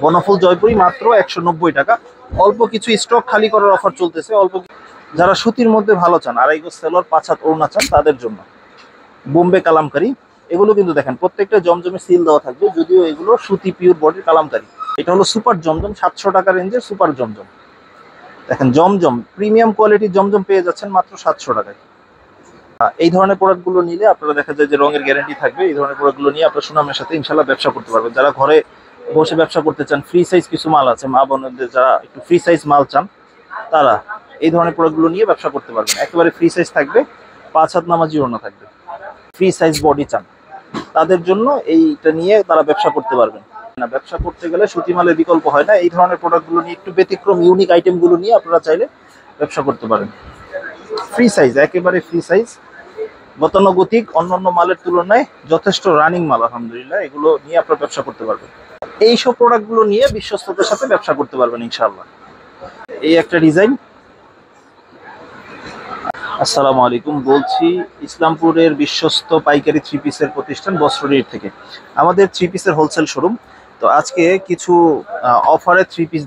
বনফুল জয়পুরি মাত্র 190 টাকা। অল্প কিছু স্টক খালি করার অফার চলতেছে। যারা সুতির মধ্যে ভালো চান, আড়াই গজ সেলোয়ার 5 হাত ওড়না চান, তাদের জন্য বোম্বে কালামকারী। এগুলো কিন্তু দেখেন প্রত্যেকটা জমজমে সিল দেওয়া থাকবে, যদিও এগুলো সুতি পিওর বডির কালামকারী। এটা হলো সুপার জমজম, 700 টাকা রেঞ্জের সুপার জমজম। দেখেন জমজম প্রিমিয়াম কোয়ালিটির জমজম পেয়ে যাচ্ছেন মাত্র 700 টাকায়। এই ধরনের প্রোডাক্টগুলো নিলে আপনারা দেখা যায় যে রঙের গ্যারান্টি থাকবে। এই ধরনের প্রোডাক্টগুলো নিয়ে আপনারা সুনামের সাথে ইনশাল্লাহ ব্যবসা করতে পারবেন। যারা ঘরে বসে ব্যবসা করতে চান, ফ্রি সাইজ কিছু মাল আছে, মা বোনদের যারা একটু ফ্রি সাইজ মাল চান, তারা এই ধরনের প্রোডাক্টগুলো নিয়ে ব্যবসা করতে পারবেন। একেবারে ফ্রি সাইজ থাকবে, 5 হাত নামাজি ওড়না থাকবে। ফ্রি সাইজ বডি চান, তাদের জন্য এইটা নিয়ে তারা ব্যবসা করতে পারবেন। না, ব্যবসা করতে গেলে সুতি মালের বিকল্প হয় না। এই ধরনের প্রোডাক্টগুলো নিয়ে একটু ব্যতিক্রম ইউনিক আইটেমগুলো নিয়ে আপনারা চাইলে ব্যবসা করতে পারেন। ফ্রি সাইজ, একেবারে ফ্রি সাইজ, গতানুগতিক, অন্যান্য মালের তুলনায় যথেষ্ট রানিং মাল আলহামদুলিল্লাহ। এগুলো নিয়ে আপনারা ব্যবসা করতে পারবেন। এইসব প্রোডাক্টগুলো নিয়ে বিশ্বস্ততার সাথে ব্যবসা করতে পারবেন ইনশাআল্লাহ। এই একটা ডিজাইন। আসসালামু আলাইকুম, বলছি ইসলামপুরের বিশ্বস্ত পাইকারি থ্রি পিসের প্রতিষ্ঠান বস্ত্রনীর থেকে। আমাদের থ্রি পিসের হোলসেল শোরুম। তো আজকে কিছু অফারে থ্রি পিস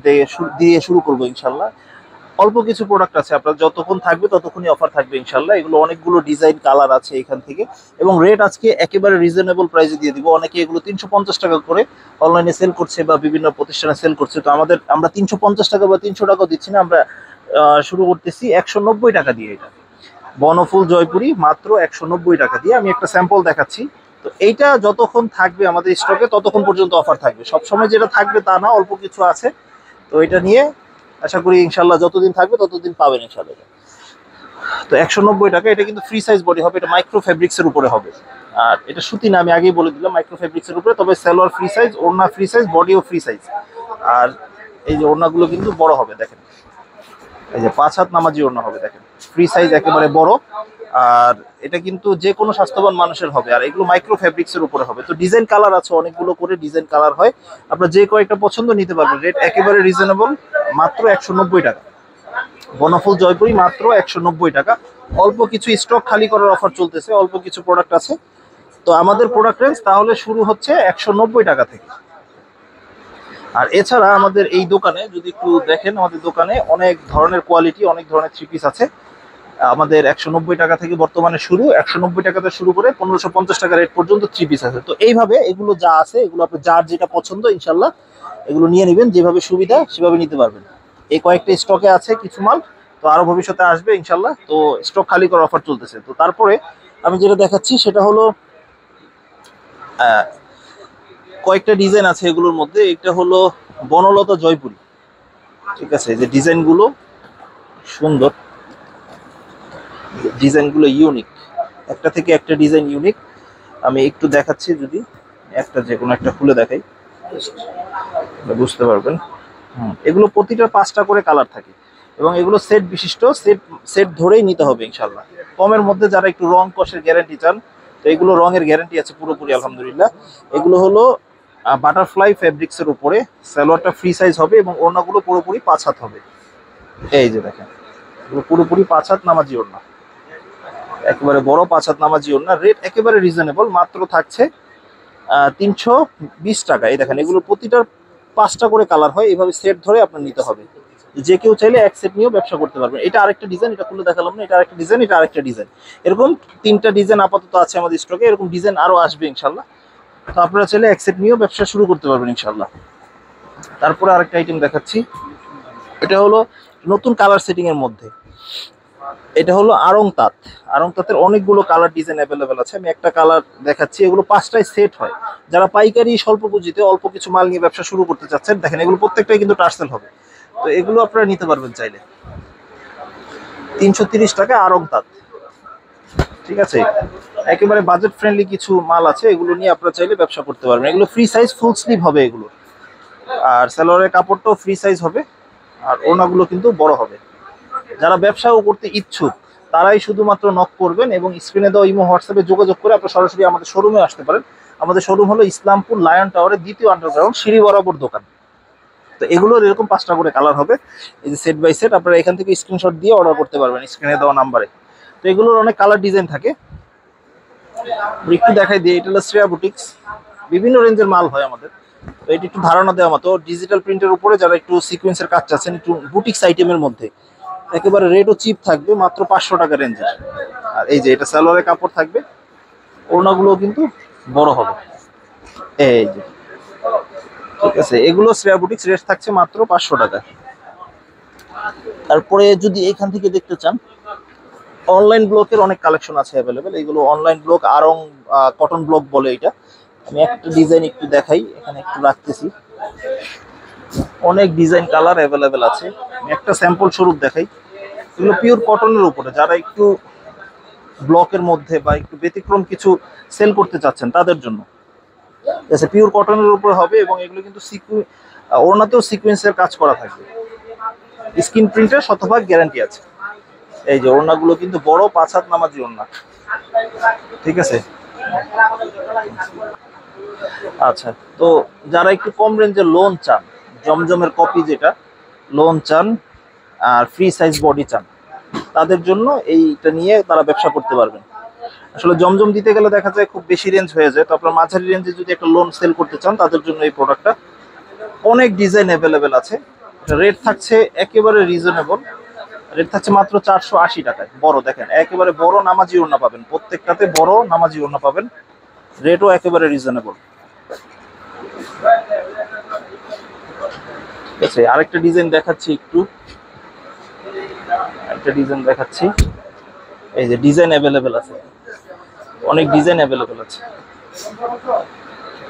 দিয়ে শুরু করবো ইনশাল্লাহ। অল্প কিছু প্রোডাক্ট আছে, আপনার যতক্ষণ থাকবে ততক্ষণই অফার থাকবে ইনশাল্লাহ। এগুলো অনেকগুলো ডিজাইন কালার আছে এখান থেকে, এবং রেট আজকে একেবারে রিজনেবল প্রাইসে দিয়ে দিব। অনেকে এগুলো 350 টাকা করে অনলাইনে সেল করছে বা বিভিন্ন প্রতিষ্ঠানে সেল করছে। তো আমরা 350 টাকা বা 300 টাকাও দিচ্ছি না, আমরা শুরু করতেছি 190 টাকা দিয়ে। এটা বনফুল জয়পুরি মাত্র 190 টাকা দিয়ে। আমি একটা স্যাম্পল দেখাচ্ছি। তো এইটা যতক্ষণ থাকবে আমাদের স্টকে ততক্ষণ পর্যন্ত অফার থাকবে। সবসময় যেটা থাকবে তা না, অল্প কিছু আছে। তো এটা নিয়ে আশা করি ইনশাল্লাহ যতদিন থাকবে ততদিন পাবেন ইনশাল্লাহ। তো 190 টাকা। এটা কিন্তু ফ্রি সাইজ বডি হবে, এটা মাইক্রো ফেব্রিক্সের উপরে হবে। আর এটা সুতি না, আমি আগেই বলে দিলাম, মাইক্রো ফেব্রিক্সের উপরে। তবে সালোয়ার ফ্রি সাইজ, ওড়না ফ্রি সাইজ, বডিও ফ্রি সাইজ। আর এই যে ওড়নাগুলো কিন্তু বড় হবে, দেখেন এই যে 5 হাত নামাজি ওড়না হবে, দেখেন ফ্রি সাইজ একেবারে বড়। আর এটা কিন্তু যে কোনো স্বাস্থ্যবান মানুষের হবে। আর এগুলো মাইক্রো ফেব্রিক্সের উপরে হবে। তো ডিজাইন কালার আছে, অনেকগুলো করে ডিজাইন কালার হয়, আপনার যে কয়েকটা পছন্দ নিতে পারবেন। রেট একেবারে রিজনেবল, মাত্র 190 টাকা। বনফুল জয়পুরি মাত্র 190 টাকা। অল্প কিছু স্টক খালি করার অফার চলতেছে, অল্প কিছু প্রোডাক্ট আছে। তো আমাদের প্রোডাক্ট রেঞ্জ তাহলে শুরু হচ্ছে 190 টাকা থেকে। আর এছাড়া আমাদের এই দোকানে যদি একটু দেখেন, আমাদের দোকানে অনেক ধরনের কোয়ালিটি, অনেক ধরনের থ্রি পিস আছে। আমাদের 190 টাকা থেকে বর্তমানে শুরু, 190 টাকাতে শুরু করে 1550 টাকা রেট পর্যন্ত থ্রি পিস আছে। তো এইভাবে এগুলো যা আছে, এগুলো আপনার যার যেটা পছন্দ ইনশাল্লাহ এগুলো নিয়ে নেবেন, যেভাবে সুবিধা সেভাবে নিতে পারবেন। এই কয়েকটা স্টকে আছে কিছু মাল, তো আরো ভবিষ্যতে আসবে ইনশাল্লাহ। তো স্টক খালি করার অফার চলতেছে। তো তারপরে আমি যেটা দেখাচ্ছি সেটা হলো কয়েকটা ডিজাইন আছে এগুলোর মধ্যে। এটা হলো বনলতা জয়পুরি, ঠিক আছে। যে ডিজাইনগুলো সুন্দর, ডিজাইনগুলো ইউনিক, একটা থেকে একটা ডিজাইন ইউনিক। আমি একটু দেখাচ্ছি, যদি একটা যে কোনো একটা খুলে দেখাই বুঝতে পারবেন। এগুলো প্রতিটা 5টা করে কালার থাকে, এবং এগুলো সেট বিশিষ্ট, সেট ধরেই নিতে হবে ইনশাল্লাহ। কমের মধ্যে যারা একটু রং কষের গ্যারান্টি চান, তো এগুলো রঙের গ্যারান্টি আছে পুরোপুরি আলহামদুলিল্লাহ। এগুলো হলো বাটারফ্লাই ফেব্রিক্সের উপরে, সালোয়ারটা ফ্রি সাইজ হবে এবং ওড়নাগুলো পুরোপুরি 5 হাত হবে। এই যে দেখেন, এগুলো পুরোপুরি 5 হাত নামাজি ওড়না, একেবারে বড় 5 হাত নামাজি ওড়না। রেট একেবারে রিজনেবল, মাত্র থাকছে 320 টাকা। এই দেখেন, এগুলো প্রতিটার 5টা করে কালার হয়, এইভাবে সেট ধরে আপনার নিতে হবে। যে কেউ চাইলে এক সেট নিয়েও ব্যবসা করতে পারবেন। এটা আরেকটা ডিজাইন, এটা খুলে দেখালাম না, এটা আরেকটা ডিজাইন, এটা আরেকটা ডিজাইন। এরকম 3টা ডিজাইন আপাতত আছে আমাদের স্টকে, এরকম ডিজাইন আরো আসবে ইনশাল্লাহ। তো আপনারা চাইলে এক সেট নিয়েও ব্যবসা শুরু করতে পারবেন ইনশাল্লাহ। তারপরে আরেকটা আইটেম দেখাচ্ছি, এটা হলো নতুন কালার সেটিং এর মধ্যে। এটা হলো আড়ং তাঁত। আড়ং তাঁতের অনেকগুলো কালার ডিজাইন অ্যাভেলেবেল আছে। আমি একটা কালার দেখাচ্ছি। এগুলো 5টায় সেট হয়। যারা পাইকারি স্বল্প পুঁজিতে অল্প কিছু মাল নিয়ে ব্যবসা শুরু করতে চাচ্ছেন, দেখেন এগুলো প্রত্যেকটাই কিন্তু টার্সেল হবে। তো এগুলো আপনারা নিতে পারবেন চাইলে। 330 টাকা আড়ং তাঁত, ঠিক আছে। একেবারে বাজেট ফ্রেন্ডলি কিছু মাল আছে, এগুলো নিয়ে আপনারা চাইলে ব্যবসা করতে পারবেন। এগুলো ফ্রি সাইজ ফুল স্লিভ হবে এগুলো, আর সালোয়ারের কাপড়টাও ফ্রি সাইজ হবে, আর ওড়নাগুলো কিন্তু বড় হবে। যারা ব্যবসাও করতে ইচ্ছুক তারাই শুধুমাত্র নক করবেন, এবং স্ক্রিনে দেওয়া ইমো হোয়াটসঅ্যাপে যোগাযোগ করে আপনারা সরাসরি আমাদের শোরুমে আসতে পারেন। আমাদের শোরুম হলো ইসলামপুর লায়ন টাওয়ারের 2য় আন্ডারগ্রাউন্ড সিঁড়ি বরাবর দোকান। তো এগুলোর এরকম 5টা করে কালার হবে, এই যে সেট বাই সেট। আপনারা এখান থেকে স্ক্রিনশট দিয়ে অর্ডার করতে পারবেন স্ক্রিনে দেওয়া নাম্বারে। তো এগুলোর অনেক কালার ডিজাইন থাকে, একটু দেখাই দিই। এটা হলো শ্রেয়া বুটিক্স, বিভিন্ন রেঞ্জের মাল হয় আমাদের। তো এটি একটু ধারণা দেওয়া মতো, ডিজিটাল প্রিন্টের উপরে যারা একটু সিকোয়েন্সের কাজ চাচ্ছেন, একটু বুটিক্স আইটেমের মধ্যে, একেবারে রেটও চিপ থাকবে, মাত্র 500 টাকা রেঞ্জের। আর এই যে এটা সালোয়ারের কাপড় থাকবে, ওড়নাগুলো কিন্তু বড় হবে। এই যে, ঠিক আছে, এগুলো শ্রেয়া বুটিক্স, রেট থাকছে মাত্র 500 টাকা। তারপরে যদি এখান থেকে দেখতে চান, অনলাইন ব্লকের অনেক কালেকশন আছে অ্যাভেলেবেল। এগুলো online block, Aarong cotton block বলে এটা। আমি একটা ডিজাইন একটু দেখাই, এখানে একটু রাখতেছি। অনেক ডিজাইন কালার অ্যাভেলেবেল আছে, আমি একটা স্যাম্পল স্বরূপ দেখাই। এগুলো পিওর কটনের উপরে, যারা একটু ব্লকের মধ্যে বা একটু ব্যতিক্রম কিছু সেল করতে চাচ্ছেন তাদের জন্য। পিওর কটনের উপরে হবে, এবং এগুলো কিন্তু ওড়নাতেও সিকোয়েন্সের কাজ করা থাকবে। স্ক্রিন প্রিন্টের শতভাগ গ্যারান্টি আছে। এই যে ওড়নাগুলো কিন্তু বড় 5 হাত নামাজি ওড়না, ঠিক আছে। আচ্ছা, তো যারা একটু কম রেঞ্জের লোন চান, জমজমের কপি যেটা লোন চান আর ফ্রি সাইজ বডি চান, তাদের জন্য এইটা নিয়ে তারা ব্যবসা করতে পারবেন। আসলে জমজম দিতে গেলে দেখা যায় খুব বেশি রেঞ্জ হয়ে যায়, তো আপনার মাঝারি রেঞ্জে যদি একটা লোন সেল করতে চান তাদের জন্য এই প্রোডাক্টটা। অনেক ডিজাইন অ্যাভেলেবেল আছে, রেট থাকছে একেবারে রিজনেবল, রেট থাকছে মাত্র 480 টাকায়। বড় দেখেন, একেবারে বড় নামাজি ওড়না পাবেন, প্রত্যেকটাতে বড় নামাজি ওড়না পাবেন, রেটও একেবারে রিজনেবল। ঠিক আছে, আরেকটা ডিজাইন দেখাচ্ছি, একটা ডিজাইন দেখাচ্ছি। এই যে ডিজাইন অ্যাভেলেবেল আছে, অনেক ডিজাইন অ্যাভেলেবেল আছে।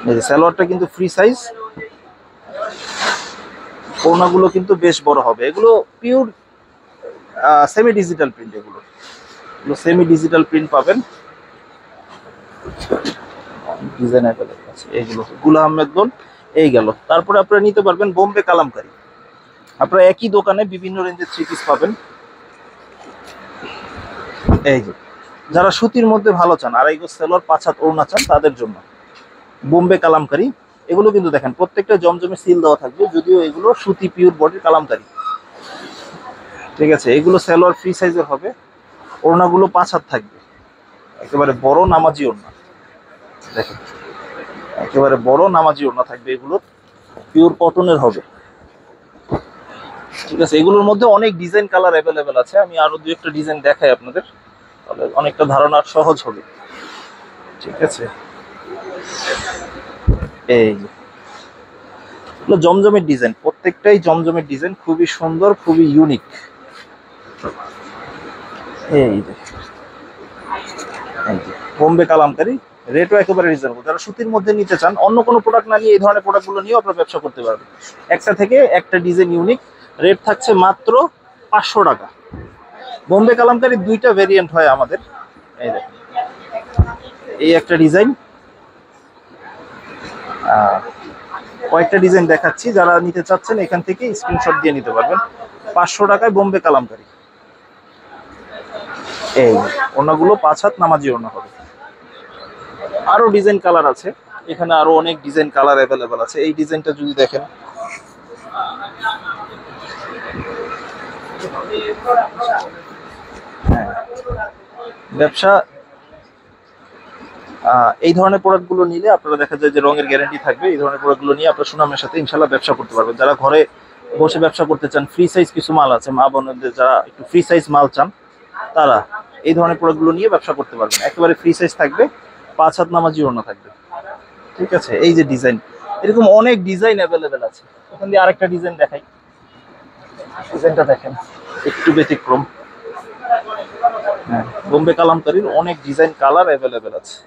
এই যে সালোয়ারটা কিন্তু ফ্রি সাইজ, ওড়নাগুলো কিন্তু বেশ বড় হবে। এগুলো পিওর সেমি ডিজিটাল প্রিন্ট, এগুলো সেমি ডিজিটাল প্রিন্ট পাবেন। ডিজাইন অ্যাভেলেবেল আছে, এইগুলো গুল আহমেদ লোন। এই গেল, তারপরে আপনারা নিতে পারবেন বোম্বে কালামকারী। আপনারা একই দোকানে বিভিন্ন রেঞ্জের থ্রি পিস পাবেন। এই যে যারা সুতির মধ্যে ভালো চান, আড়াই গজ সালোয়ার 5 হাত ওড়না চান, তাদের জন্য বোম্বে কালামকারী। এগুলো কিন্তু দেখেন প্রত্যেকটা জমজমে সিল দেওয়া থাকবে, যদিও এগুলো সুতি পিওর বডির কালামকারী, ঠিক আছে। এগুলো সালোয়ার ফ্রি সাইজের হবে, ওড়নাগুলো 5 হাত থাকবে, একেবারে বড় নামাজি ওড়না। দেখেন একেবারে বড় নামাজি ওড়না থাকবে, এগুলো পিওর কটনের হবে, ঠিক আছে। এগুলোর মধ্যে অনেক ডিজাইন কালার অ্যাভেলেবেল আছে, আমি আরো 2-1টা ডিজাইন দেখাই আপনাদের, তাহলে অনেকটা ধারণা সহজ হবে, ঠিক আছে। এই যে জমজমের ডিজাইন, প্রত্যেকটাই জমজমের ডিজাইন, খুবই সুন্দর, খুবই ইউনিক। এই যে বোম্বে কালামকারী, রেটও একেবারে রিজনেবল। যারা সুতির মধ্যে নিতে চান, অন্য কোনো প্রোডাক্ট না নিয়ে এই ধরনের প্রোডাক্টগুলো নিয়েও আপনারা ব্যবসা করতে পারবেন। একটা থেকে একটা ডিজাইন ইউনিক, রেট থাকছে মাত্র 500 টাকা। বোম্বে কালামকারী 2টা ভেরিয়েন্ট হয় আমাদের। এই দেখেন, এই একটা ডিজাইন, কয়েকটা ডিজাইন দেখাচ্ছি, যারা নিতে চাচ্ছেন এখান থেকে স্ক্রিনশট দিয়ে নিতে পারবেন। 500 টাকায় বোম্বে কালামকারী। এই ওড়নাগুলো 5 হাত নামাজি ওড়না হবে। আরো ডিজাইন কালার আছে, এখানে আরো অনেক ডিজাইন কালার অ্যাভেলেবেল আছে। এই ডিজাইনটা যদি দেখেন, হ্যাঁ, ব্যবসা এই ধরনের প্রোডাক্টগুলো নিলে আপনারা দেখা যায় যে রঙের গ্যারান্টি থাকবে। এই ধরনের প্রোডাক্টগুলো নিয়ে আপনারা সুনামের সাথে ইনশাল্লাহ ব্যবসা করতে পারবেন। যারা ঘরে বসে ব্যবসা করতে চান, ফ্রি সাইজ কিছু মাল আছে, মা বোনদের যারা একটু ফ্রি সাইজ মাল চান, তারা এই ধরনের প্রোডাক্টগুলো নিয়ে ব্যবসা করতে পারবেন। একেবারে ফ্রি সাইজ থাকবে, 5 হাত নামাজি ওড়না থাকবে, ঠিক আছে। এই যে ডিজাইন, এরকম অনেক ডিজাইন অ্যাভেলেবেল আছে। এখান দিয়ে আরেকটা ডিজাইন দেখাই, ডিজাইনটা দেখেন একটু ব্যতিক্রম। হ্যাঁ, বোম্বে কালামকারীর অনেক ডিজাইন কালার অ্যাভেলেবেল আছে।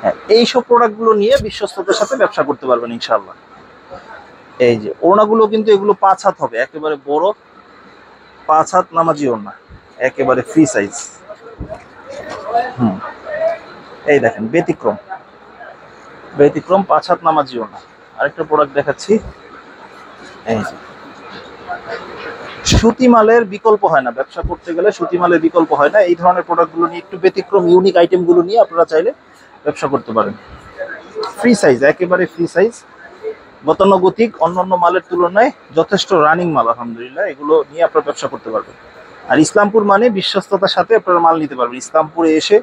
হ্যাঁ, এইসব প্রোডাক্টগুলো নিয়ে বিশ্বস্ততার সাথে ব্যবসা করতে পারবেন ইনশাআল্লাহ। এই যে ওড়নাগুলো কিন্তু এগুলো 5 হাত হবে, একেবারে বড় 5 হাত নামাজি ওড়না, একেবারে ফ্রি সাইজ। এই দেখেন ব্যতিক্রম, 5 হাত নামাজি ওড়না। আরেকটা প্রোডাক্ট দেখাচ্ছি, এই যে সুতি মালের বিকল্প হয় না, ব্যবসা করতে গেলে সুতি মালের বিকল্প হয় না। এই ধরনের প্রোডাক্টগুলো নিয়ে, একটু ব্যতিক্রম ইউনিক আইটেমগুলো নিয়ে আপনারা চাইলে ব্যবসা করতে পারেন। ফ্রি সাইজ, একেবারে ফ্রি সাইজ, গতানুগতিক, অন্যান্য মালের তুলনায় যথেষ্ট রানিং মাল আলহামদুলিল্লাহ। এগুলো নিয়ে আপনারা ব্যবসা করতে পারবেন। আর ইসলামপুর মানে বিশ্বস্ততার সাথে আপনারা মাল নিতে পারবেন। ইসলামপুরে এসে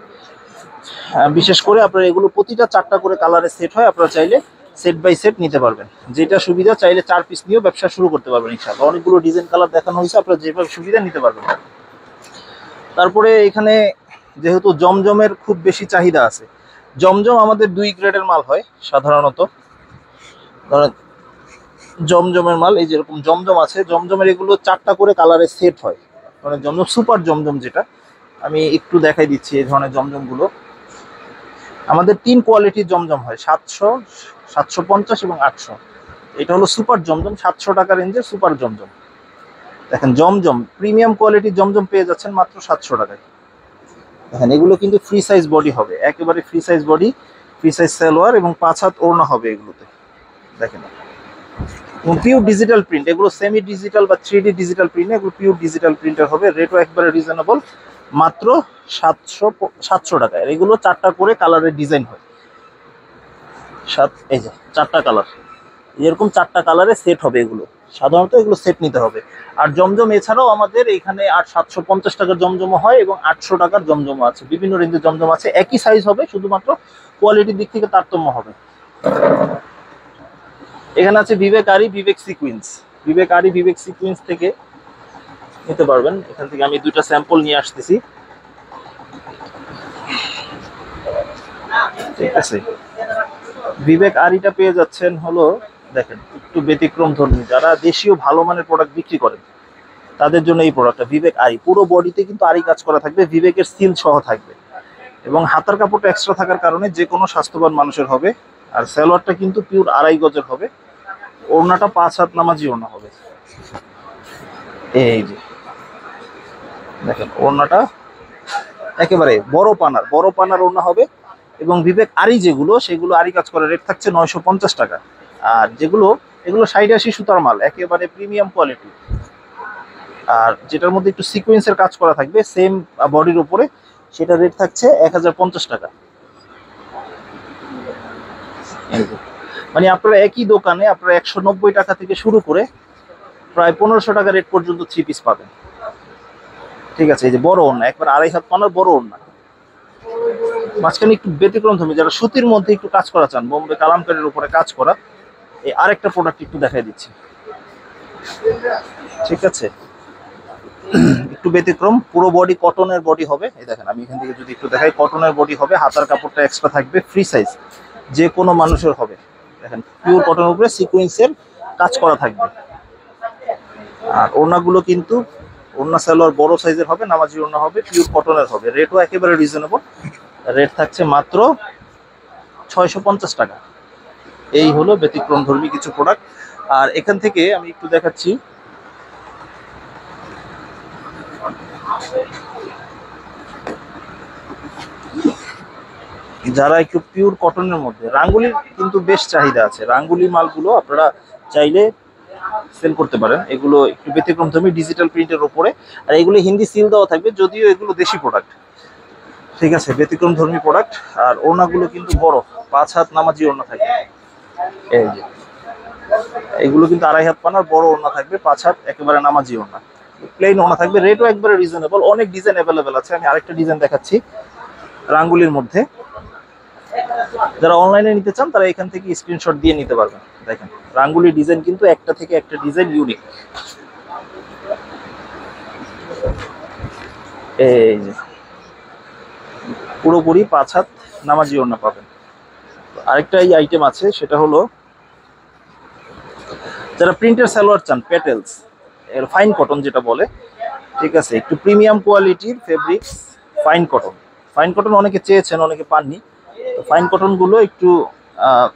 বিশেষ করে আপনারা এগুলো প্রতিটা 4টা করে কালারে সেট হয়, আপনারা চাইলে সেট বাই সেট নিতে পারবেন। যেটা সুবিধা চাইলে 4 পিস নিয়েও ব্যবসা শুরু করতে পারবেন ইনশাআল্লাহ। অনেকগুলো ডিজাইন কালার দেখানো হয়েছে, আপনারা যেভাবে সুবিধা নিতে পারবেন। তারপরে এখানে যেহেতু জমজমের খুব বেশি চাহিদা আছে, জমজম আমাদের 2 গ্রেডের মাল হয় সাধারণত। ধরেন জমজমের মাল এই যেরকম জমজম আছে, জমজমের এগুলো 4টা করে কালারে সেট হয়। মানে জমজম সুপার জমজম, যেটা আমি একটু দেখাই দিচ্ছি। এই ধরনের জমজমগুলো আমাদের 3 কোয়ালিটির জমজম হয়, 700, 750 এবং 800। এটা হলো সুপার জমজম, 700 টাকা রেঞ্জের সুপার জমজম। দেখেন জমজম প্রিমিয়াম কোয়ালিটির জমজম পেয়ে যাচ্ছেন মাত্র 700 টাকায়। দেখেন এগুলো কিন্তু ফ্রি সাইজ বডি হবে, একেবারে free size body, free size salwar এবং 5 হাত ওড়না হবে এগুলোতে। দেখেন পিওর ডিজিটাল প্রিন্ট, এগুলো সেমি ডিজিটাল বা 3D ডিজিটাল প্রিন্ট, এগুলো পিওর ডিজিটাল প্রিন্টার হবে। রেটও একবারে রিজনেবল, মাত্র 700 টাকায়। এগুলো 4টা করে কালারের ডিজাইন হয়। এই যে 4টা কালার, এরকম 4টা কালারে সেট হবে। এগুলো সাধারণত এগুলো সেট নিতে হবে। আর জমজম এছাড়াও আমাদের এখানে 750 টাকার জমজমও হয় এবং 800 টাকার জমজমও আছে। বিভিন্ন রেঞ্জের জমজম আছে, একই সাইজ হবে, শুধুমাত্র কোয়ালিটির দিক থেকে তারতম্য হবে। এখানে আছে বিবেক আরি, বিবেক সিকুয়েন্স। বিবেক আরি, বিবেক সিকুয়েন্স থেকে নিতে পারবেন। এখান থেকে আমি 2টা স্যাম্পল নিয়ে আসতেছি, ঠিক আছে। বিবেক আরিটা পেয়ে যাচ্ছেন হলো, দেখেন একটু ব্যতিক্রম ধর্মী, যারা দেশীয় ভালো মানের প্রোডাক্ট বিক্রি করেন তাদের জন্য এই প্রোডাক্টটা। বিবেক আরি পুরো বডিতে কিন্তু আরি কাজ করা থাকবে, বিবেকের সিল সহ থাকবে এবং হাতার কাপড়টা এক্সট্রা থাকার কারণে যে কোনো স্বাস্থ্যবান মানুষের হবে। আর সালোয়ারটা কিন্তু পিওর 2.5 গজের হবে। ওড়নাটা 5 হাত নামাজি ওড়না হবে। এই যে দেখেন ওড়নাটা একেবারে বড় পানার ওড়না হবে। এবং বিবেক আরি যেগুলো, সেগুলো আরি কাজ করার রেট থাকছে 950 টাকা। আর এগুলো 60-80 সুতার মাল, একেবারে প্রিমিয়াম কোয়ালিটি। আর যেটার মধ্যে একটু সিকোয়েন্সের কাজ করা থাকবে সেম বডির উপরে, সেটা রেট থাকছে 1050 টাকা। মানে আপনারা একই দোকানে আপনারা 190 টাকা থেকে শুরু করে প্রায় 1500 টাকা রেট পর্যন্ত 3 পিস পাবেন, ঠিক আছে। এই যে বড় ওড়না, একবার 2.5 হাত পানার বড় ওড়না, মাঝখানে একটু ব্যতিক্রম ধর্মী, যারা সুতির মধ্যে একটু কাজ করা চান, বোম্বে কালামকারীর উপরে কাজ করা, এই আরেকটা প্রোডাক্ট একটু দেখাই দিচ্ছি, ঠিক আছে। একটু ব্যতিক্রম, পুরো বডি কটনের বডি হবে। এই দেখেন আমি এখান থেকে যদি একটু দেখাই, কটনের বডি হবে, হাতার কাপড়টা এক্সট্রা থাকবে, ফ্রি সাইজ, যে কোনো মানুষের হবে। দেখেন পিওর কটনের উপরে সিকোয়েন্সের কাজ করা থাকবে। আর ওড়নাগুলো কিন্তু ওড়না সালোয়ার বড় সাইজের হবে, নামাজি ওড়না হবে, পিওর কটনের হবে। রেটও একেবারে রিজনেবল, রেট থাকছে মাত্র 650 টাকা। এই হলো ব্যতিক্রম ধর্মী কিছু প্রোডাক্ট। আর এখান থেকে আমি একটু দেখাচ্ছি, যারা একটু পিওর কটনের মধ্যে, রাঙ্গুলির কিন্তু বেশ চাহিদা আছে। রাঙ্গুলি মালগুলো আপনারা চাইলে সেল করতে পারেন। এগুলো একটু ব্যতিক্রম ধর্মী, ডিজিটাল প্রিন্টের উপরে। আর এগুলো হিন্দি সিল দেওয়া থাকবে, যদিও এগুলো দেশি প্রোডাক্ট, ঠিক আছে, ব্যতিক্রম ধর্মী প্রোডাক্ট। আর ওড়নাগুলো কিন্তু বড়, 5 হাত নামাজি ওড়না থাকবে। এই যে এগুলো কিন্তু 2.5 হাত পানার বড় ওড়না থাকবে, 5 হাত একেবারে নামাজি ওড়না, প্লেন ওড়না থাকবে। রেটও একবারে রিজনেবল, অনেক ডিজাইন অ্যাভেলেবেল আছে। আমি আরেকটা ডিজাইন দেখাচ্ছি রাঙ্গুলির মধ্যে। যারা অনলাইনে নিতে চান তারা এখান থেকে স্ক্রিনশট দিয়ে নিতে পারবেন। দেখেন রাঙ্গুলি ডিজাইন কিন্তু একটা থেকে একটা ডিজাইন ইউনিক। এই যে পুরোপুরি 5 হাত নামাজি ওড়না পাবেন। আরেকটা এই আইটেম আছে, সেটা হলো যারা প্রিন্টের সালোয়ার চান, পেটেলস এর ফাইন কটন যেটা বলে, ঠিক আছে, একটু প্রিমিয়াম কোয়ালিটির fabrics, fine cotton. Fine cotton অনেকে চেয়েছেন, অনেকে পাননি। তো ফাইন কটন গুলো একটু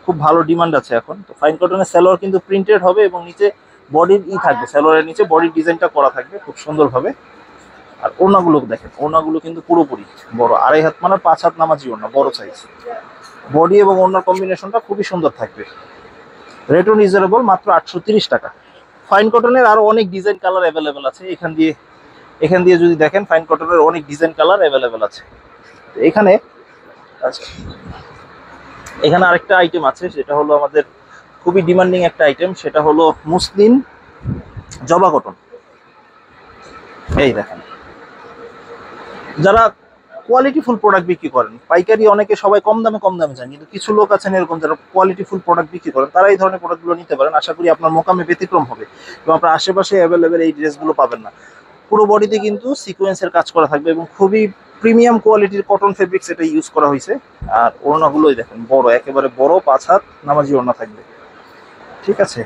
খুব ভালো ডিমান্ড আছে এখন। তো ফাইন কটনের সালোয়ার কিন্তু প্রিন্টেড হবে এবং নিচে বডির থাকবে, সালোয়ারের নিচে বডির ডিজাইনটা করা থাকবে খুব সুন্দরভাবে। আর ওড়নাগুলো দেখেন, ওড়নাগুলো কিন্তু পুরোপুরি বড়, 2.5 হাত মানে 5 হাত নামাজি ওড়না, বড় সাইজ। বডি এবং ওড়নার কম্বিনেশনটা খুবই সুন্দর থাকবে। রেটও রিজনেবল, মাত্র 830 টাকা। ফাইন কটনের আরো অনেক ডিজাইন কালার অ্যাভেলেবেল আছে। এখান দিয়ে যদি দেখেন, ফাইন কটনের অনেক ডিজাইন কালার অ্যাভেলেবেল আছে। এখানে আচ্ছা, এখানে আরেকটা আইটেম আছে, সেটা হলো আমাদের খুবই ডিমান্ডিং একটা আইটেম, সেটা হলো মুসলিম জবা কটন। এই দেখেন, যারা কোয়ালিটিফুল প্রোডাক্ট বিক্রি করেন। পাইকারি অনেকে সবাই কম দামে চান, কিন্তু কিছু লোক আছেন এরকম যারা কোয়ালিটিফুল প্রোডাক্ট বিক্রি করেন, তারা এই ধরনের প্রোডাক্টগুলো নিতে পারেন। আশা করি আপনার মোকামে ব্যতিক্রম হবে এবং আপনার আশেপাশে অ্যাভেলেবেল এই ড্রেসগুলো পাবেন না। পুরো বডিতে কিন্তু সিকোয়েন্সের কাজ করা থাকবে এবং খুবই প্রিমিয়াম কোয়ালিটির কটন ফেব্রিক্স এটা ইউজ করা হয়েছে। আর ওড়নাগুলোই দেখেন বড়, একেবারে বড় 5 হাত নামাজি ওড়না থাকবে, ঠিক আছে।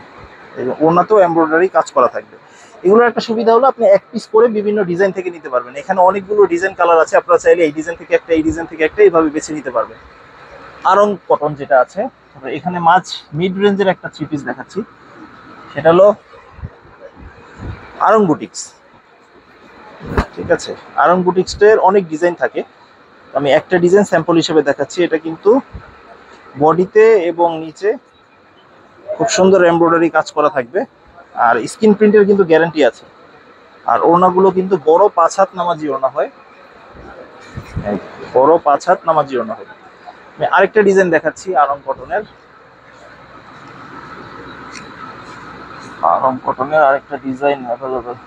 এবং ওড়নাতেও এমব্রয়ডারি কাজ করা থাকবে। এগুলোর একটা সুবিধা হলো আপনি এক পিস করে বিভিন্ন ডিজাইন থেকে নিতে পারবেন। এখানে অনেকগুলো ডিজাইন কালার আছে, আপনারা চাইলে এই ডিজাইন থেকে একটা, এই ডিজাইন থেকে একটা, এইভাবে বেছে নিতে পারবেন। আরং কটন যেটা আছে, এখানে মিড রেঞ্জের একটা থ্রি পিস দেখাচ্ছি, সেটা হলো আরং বুটিক্স, ঠিক আছে। আরং বুটিক্সের অনেক ডিজাইন থাকে, আমি একটা ডিজাইন স্যাম্পল হিসেবে দেখাচ্ছি। এটা কিন্তু বডিতে এবং নিচে খুব সুন্দর এমব্রয়ডারি কাজ করা থাকবে, আর স্ক্রিন প্রিন্টের কিন্তু গ্যারান্টি আছে। আর ওড়নাগুলো কিন্তু বড় 5 হাত নামাজি ওড়না হয়, বড় 5 হাত নামাজি ওড়না হয়। আমি আরেকটা ডিজাইন দেখাচ্ছি আরং কটনের, আরেকটা ডিজাইন অ্যাভেলেবল।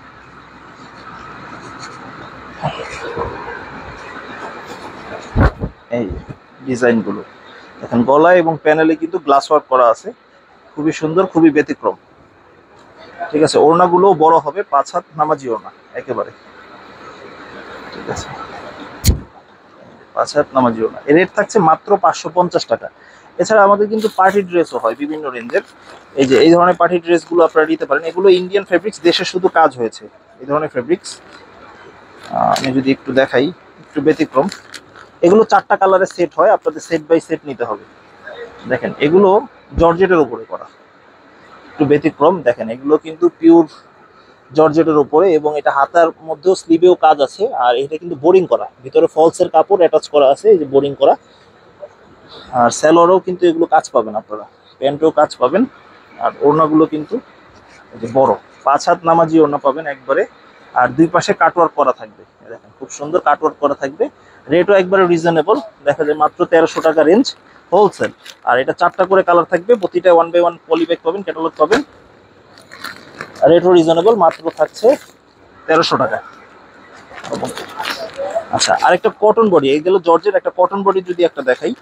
এই ডিজাইনগুলো দেখেন, গলায় এবং প্যানেলে কিন্তু গ্লাস ওয়ার্ক করা আছে, খুবই সুন্দর, খুবই ব্যতিক্রম, ঠিক আছে। ওড়নাগুলো বড় হবে, 5 হাত নামাজি ওড়না একেবারে, ঠিক আছে। 5 হাত নামাজি ওড়না, এর রেট থাকছে মাত্র 550 টাকা। এছাড়া আমাদের কিন্তু পার্টি ড্রেসও হয় বিভিন্ন রেঞ্জের। এই যে এই ধরনের পার্টি ড্রেসগুলো আপনারা নিতে পারেন, এগুলো ইন্ডিয়ান ফেব্রিক্স, দেশে শুধু কাজ হয়েছে এই ধরনের ফেব্রিক্স। আমি যদি একটু দেখাই, একটু ব্যতিক্রম। এগুলো 4টা কালারের সেট হয়, আপনাদের সেট বাই সেট নিতে হবে। দেখেন এগুলো জর্জেটের উপরে করা, একটু ব্যতিক্রম। দেখেন এগুলো কিন্তু পিওর জর্জেটের উপরে, এবং এটা হাতার মধ্যেও স্লিভেও কাজ আছে। আর এটা কিন্তু বোরিং করা, ভিতরে ফলসের কাপড় অ্যাটাচ করা আছে, এই যে বোরিং করা। আর স্যালোয়ারও কিন্তু এগুলো কাজ পাবেন আপনারা, প্যান্টও কাজ পাবেন। আর ওড়নাগুলো কিন্তু বড় 5 হাত নামাজি ওড়না পাবেন একবারে। আর দুই পাশে কাটওয়ার্ক করা থাকবে, দেখেন খুব সুন্দর কাটওয়ার্ক করা থাকবে। রেটও একবারে রিজনেবল, দেখা যায় মাত্র 1300 টাকা রেঞ্জ হোলসেল। আর এটা 4টা করে কালার থাকবে, প্রতিটা 1 বাই 1 পলিব্যাগ পাবেন, ক্যাটালগ পাবেন। রেটও রিজনেবল, মাত্র থাকছে 1300 টাকা। আচ্ছা, আরেকটা কটন বডি, এই গেল জর্জের একটা কটন বডি, যদি একটা দেখাই,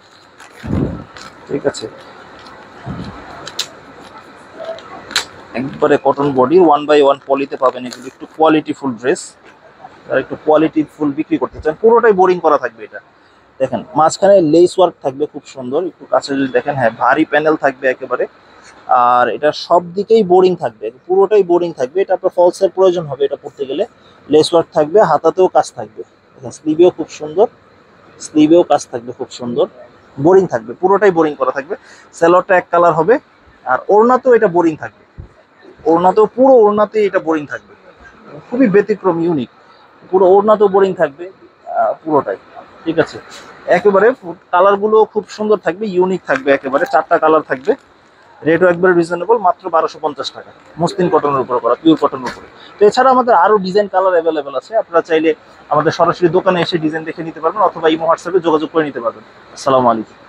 ঠিক আছে। একবারে কটন বডি 1 বাই 1 পলিতে পাবেন। এগুলো একটু কোয়ালিটিফুল ড্রেস, আর একটু কোয়ালিটিফুল বিক্রি করতে চান, পুরোটাই বোরিং করা থাকবে। এটা দেখেন মাঝখানে লেস ওয়ার্ক থাকবে খুব সুন্দর, একটু কাছে যদি দেখেন, হ্যাঁ ভারী প্যানেল থাকবে একেবারে। আর এটা সব দিকেই বোরিং থাকবে, পুরোটাই বোরিং থাকবে। এটা আপনার ফলসের প্রয়োজন হবে এটা পড়তে গেলে। লেস ওয়ার্ক থাকবে, হাতাতেও কাজ থাকবে, দেখেন স্লিভেও খুব সুন্দর, স্লিভেও কাজ থাকবে খুব সুন্দর, বোরিং থাকবে, পুরোটাই বোরিং করা থাকবে। স্যালোয়ারটা এক কালার হবে, আর ওড়নাতেও এটা বোরিং থাকবে, ওড়নাতেও পুরো ওড়নাতেই এটা বোরিং থাকবে, খুবই ব্যতিক্রম, ইউনিক। পুরো ওড়নাতেও বোরিং থাকবে পুরোটাই, ঠিক আছে। একেবারে কালারগুলো খুব সুন্দর থাকবে, ইউনিক থাকবে একেবারে। 4টা কালার থাকবে, রেটও একবারে রিজনেবল, মাত্র 1250 টাকা, মসলিন কটনের উপর করা, পিওর কটনের উপরে। তো এছাড়া আমাদের আরো ডিজাইন কালার অ্যাভেলেবেল আছে, আপনারা চাইলে আমাদের সরাসরি দোকানে এসে ডিজাইন দেখে নিতে পারবেন, অথবা ইমো হোয়াটসঅ্যাপে যোগাযোগ করে নিতে পারবেন। আসসালামু আলাইকুম।